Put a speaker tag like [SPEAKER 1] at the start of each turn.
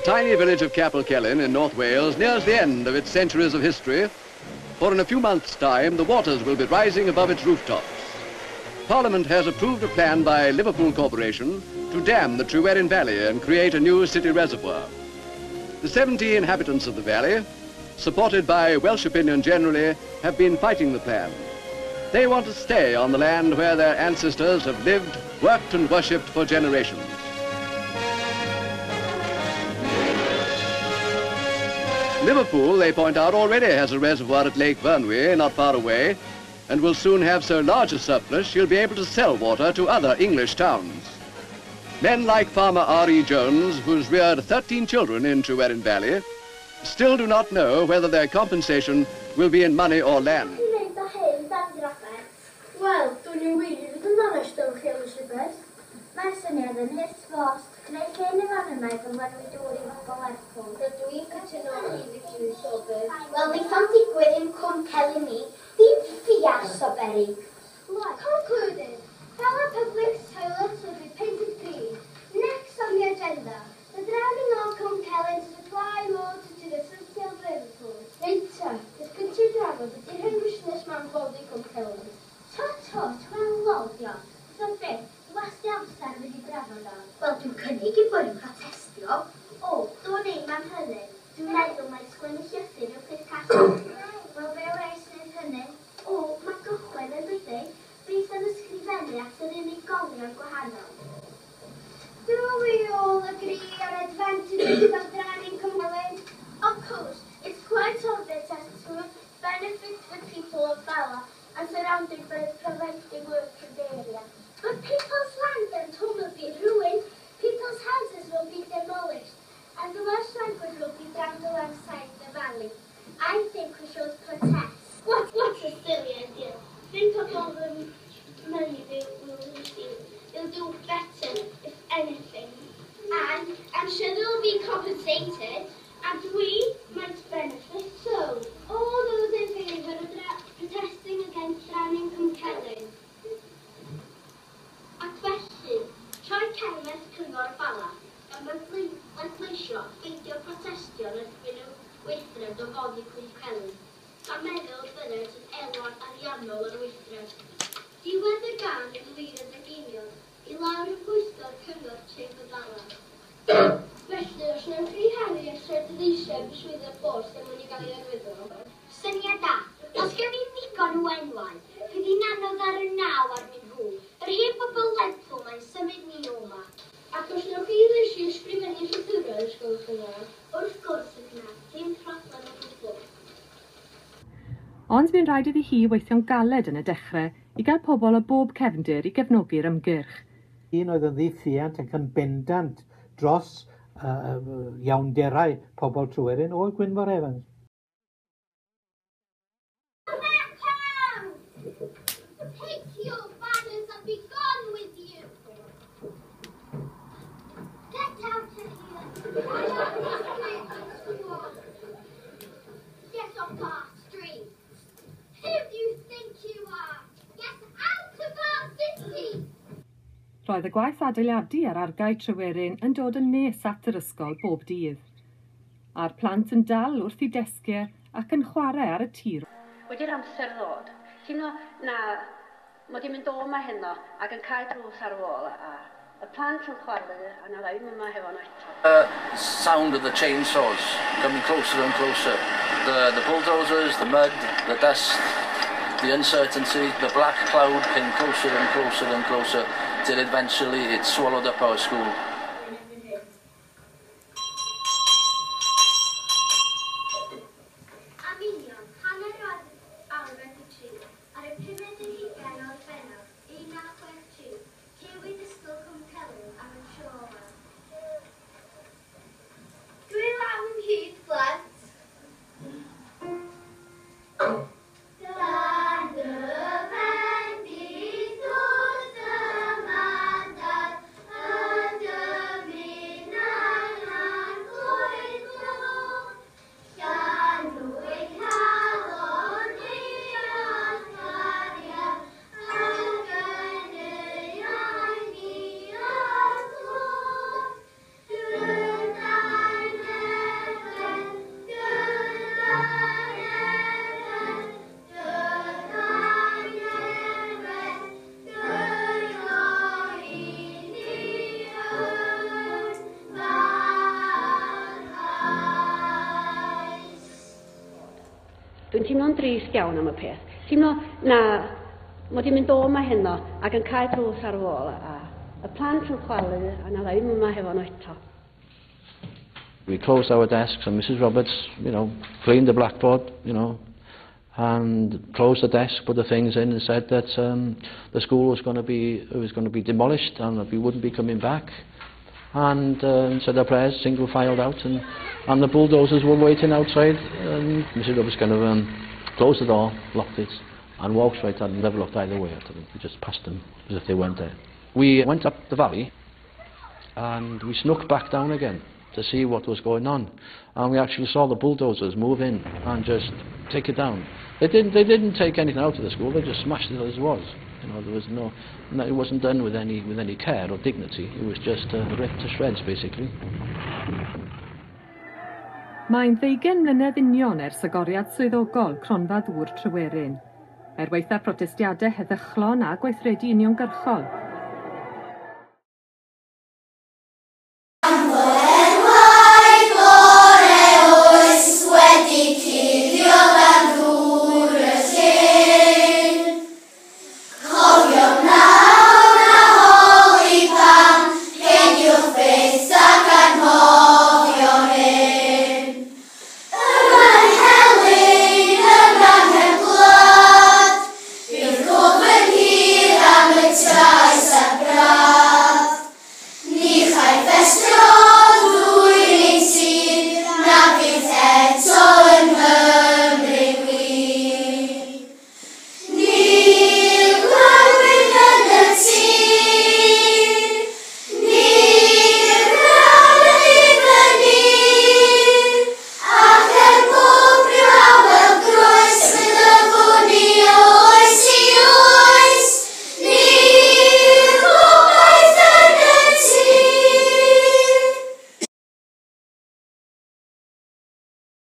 [SPEAKER 1] tiny village of Capel Celyn in North Wales nears the end of its centuries of history, for in a few months' time the waters will be rising above its rooftops. Parliament has approved a plan by Liverpool Corporation to dam the Trywryn Valley and create a new city reservoir. The 70 inhabitants of the valley, supported by Welsh opinion generally, have been fighting the plan. They want to stay on the land where their ancestors have lived, worked and worshipped for generations. Liverpool, they point out, already has a reservoir at Lake Vyrnwy, not far away, and will soon have so large a surplus she'll be able to sell water to other English towns. Men like farmer R.E. Jones, who's reared 13 children in Trywryn Valley, still do not know whether their compensation will be in money or land.
[SPEAKER 2] Wel, dwi'n ei wir fod yn onest o'ch chi Elizabeth. Mae'r syniad yn hys bost, gwneud lle yn y fan yma i fod wedi dŵr i fod o Lerpwl. Rydw i'n cytuno i ddiwyd Soberi. Wel, ni fan digwydd yn Cwm Celyn ni, dim ffiar Soberi. Concluded. Fellow public toilets will be painted green. Next on the agenda, the drowning of Cwm Celyn to supply water to the city of Liverpool. Later, it's considered ydy'r hyn busnes mewn boddi Cwm Celyn. Tot, wel lofio. Fydd beth, wasti amser wedi drafod o. Wel, dwi'n cynnig i bod yn protestio. O, dwi'n ei man hynny. Dwi'n meddwl mae sgwennu llythyr yw'r peth call. Wel, fe weis wneud hynny. O, mae gychwyn yn dwydig. Bydd yn ysgrifennu at yr unigolion gwahanol. Do we all agree on advantages of drowning Cwm Celyn? Of course, it's quite obvious as to benefit the people of Bala and surrounded by the preventive work in the area. But people's land and home will be ruined, people's houses will be demolished, and the Welsh language will be drowned alongside the valley. I think we should protest. What a silly idea. Think of all the money they will receive. They'll do better, if anything. And I'm sure they'll be compensated, and we might benefit so. All those in favour of protesting against drowning Cwm Celyn. A cwestiwn. Troi cefneth cyngor Bala am leisio ffeindio protestion erbyn y weithred o boddi Cwm Celyn. Gan meddwl byddent yn elwan ariannol yr weithred. Diwedd y gan yn wir yn egeiniol i lawr y pwyllgor cyngor tref y Bala. Felly, os yw'n rhihannu a sredleisiau byswydd y bors am yn ei gael ei arwyddo. Syniad da. Os gen i'n ddigon o enwau, fydd hi'n anodd ar y naw arnyn nhw. Yr hen bobl Lerpwl mae'n symud ni o yma. Ac os yw'n chi eisiau ysgrifennu llythyrau ysgolch yna? Wrth gwrs yna, dim problem o gwbl.
[SPEAKER 3] Ond bu'n rhaid iddi hi weithio'n galed yn y dechrau i gael pobl o bob cefndir i gefnogi'r ymgyrch.
[SPEAKER 4] Un oedd yn ddiffiant ac yn bendant dros iawnderau pobl Trywryn o Gwynfor Evans.
[SPEAKER 2] Take your banners and be gone with you. Get out of here. Get off our streets. Who do you think you are? Get out of our city.
[SPEAKER 3] Roedd y gwaith adeiladu ar argae Trywryn yn dod yn nes at yr ysgol bob dydd. A'r plant yn dal wrth i desgiau ac yn chwarae ar y tir.
[SPEAKER 5] Wedi'r amser ddod, teimlo na mod i'n mynd o yma heno ac yn cael drws ar ôl a y plant yn chwarae a na ddim yma hefo nhw eto.
[SPEAKER 6] Sound of the chainsaws coming closer and closer. The bulldozers, the mud, the dust, the uncertainty, the black cloud came closer and closer and closer till eventually it swallowed up our school.
[SPEAKER 2] Under
[SPEAKER 5] teimlo'n drist iawn am y peth. Teimlo na mod i'n mynd o yma heno ac yn cael drws ar ôl a y plant yn chwalu a na ddim yma hefo nhw eto.
[SPEAKER 6] We closed our desks and Mrs. Roberts, cleaned the blackboard, and closed the desk, put the things in and said that the school was going to be demolished and that we wouldn't be coming back. And said our prayers, single filed out, and the bulldozers were waiting outside. And Mrs. Roberts kind of closed the door, locked it, and walked straight out and never looked either way at them. We just passed them as if they weren't there. We went up the valley and we snuck back down again to see what was going on, and we actually saw the bulldozers move in and just take it down. They didn't take anything out of the school, they just smashed it as it was. There was it wasn't done with any care or dignity. It was just ripped to shreds basically.
[SPEAKER 3] Mae'n 20 mlynedd union ers agoriad swyddogol cronfa ddŵr Trywryn. Waitha'r protestiadau heddychlon a gweithredu uniongyrchol,